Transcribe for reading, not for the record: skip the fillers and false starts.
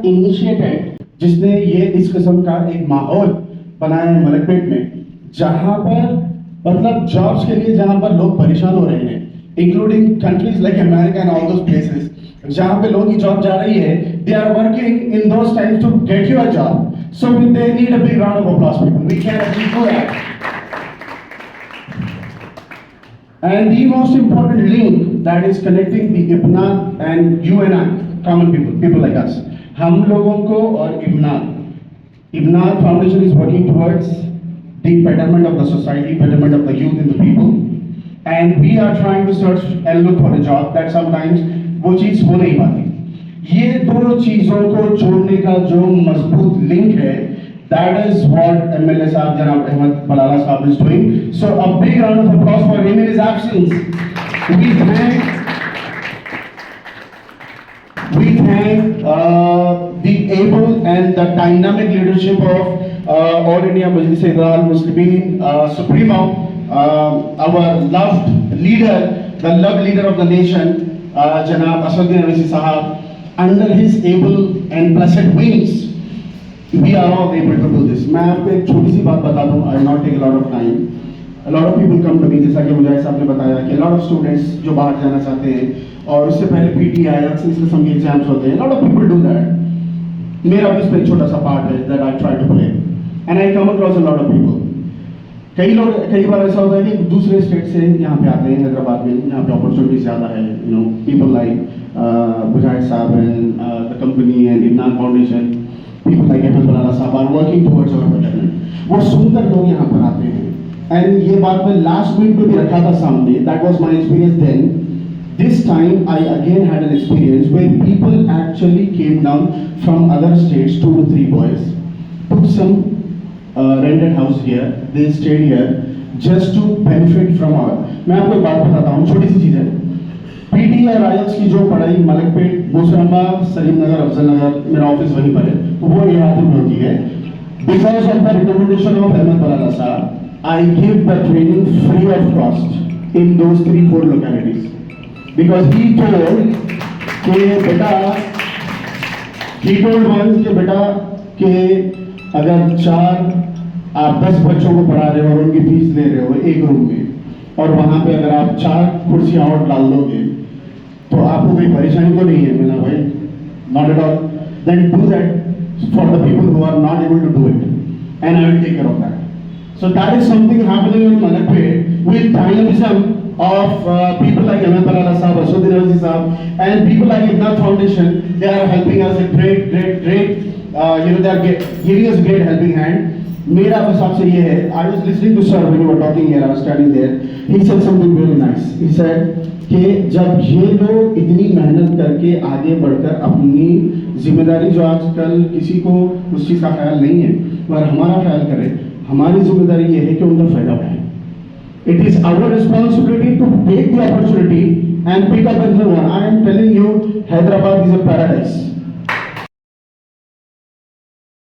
Initiated जिसने ये इस किस्म का एक माहौल बनाया है मलकपेट में, जहां पर मतलब जॉब्स के लिए जहां पर लोग परेशान हो रहे हैं, including countries like America and all those places, जहां पे लोगों की जॉब जा रही है, they are working in those times to get your job. So they need a big round of applause, people. We can actually do that. And the most important link that is connecting the IBNAT and you and I, common people like us. हम लोगों को और IBNAT Foundation is working towards the betterment of the society, betterment of the youth and the people. And we are trying to search and look for a job that sometimes वो चीज़ हो नहीं पाती. ये दो चीजों को जोड़ने का जो मजबूत लिंक है, that is what MLA साहब जनाब अहमद बलाला साहब is doing. So a big round of applause for him in his absence. We thank the able and the dynamic leadership of All India Majlis Ittihad Muslimin Supremo, our loved leader, the loved leader of the nation, Janab Asaduddin Owaisi Sahab. Under his able and blessed wings, we are all able to do this. मैं आपको एक छोटी सी बात बता दूँ. I will not take a lot of time. A lot of people come to me, जैसा कि मुझे साहब ने बताया कि a lot of students जो बाहर जाना चाहते हैं और उससे पहले PTI IELTS इस किस्म के एग्जाम्स होते हैं. A lot of people do that. मेरा भी इसमें एक छोटा सा पार्ट है that I try to play. And I come across a lot of people. कई बार ऐसा होता है कि दूसरे स्टेट से यहाँ पे आते हैं हैदराबाद में, यहाँ पे अपॉर्चुनिटी ज़्यादा है. You know, people like Bujai Saab and the company and IBNAT Foundation, people like Ahmed Balala Saab are working towards our betterment. वो सुंदर लोग यहाँ पर आते हैं. And ये बात मैं last week में भी रखा था सामने. That was my experience then. This time I again had an experience where people actually came down from other states, 2 to 3 boys, took some rented house here. They stayed here just to benefit from our. मैं आपको एक बात बताता हूँ, छोटी सी चीज़ है. PTI और IELTS की जो पढ़ाई मलकपेट, मुसरम्मा, सलीम नगर, अफजल नगर, मेरा ऑफिस वहीं पर है, वो इलाके में होती है. Because of the recommendation of Ahmed Balala Sahab, I give the training free of cost in those 3-4 localities. Because he told once कि बेटा कि अगर आप 10 बच्चों को पढ़ा रहे हो और उनकी फीस ले रहे हो एक रूम में, और वहाँ पे अगर आप 4 कुर्सियाँ और डाल दोगे तो आपको कोई परेशानी तो नहीं है. मैंने भाई not at all. Then do that for the people who are not able to do it, and I will take care of that. So that is something happening in Malakpet with dynamism of people like Ahmed Balala Sahab, Asaduddin Owaisi Sahab, and people like IBNAT Foundation. They are helping us a great. They are giving us a great helping hand. मेरा बस आपसे ये है. I was listening to sir when you were talking here. I was standing there. He said something really nice. He said कि जब ये लोग इतनी मेहनत करके आगे बढ़कर अपनी जिम्मेदारी, जो आजकल किसी को उस चीज़ का ख्याल नहीं है पर हमारा ख्याल करें, हमारी जिम्मेदारी ये है कि उनका फायदा उठाएं. It is our responsibility to take the opportunity and pick up another one. I am telling you, Hyderabad is a paradise.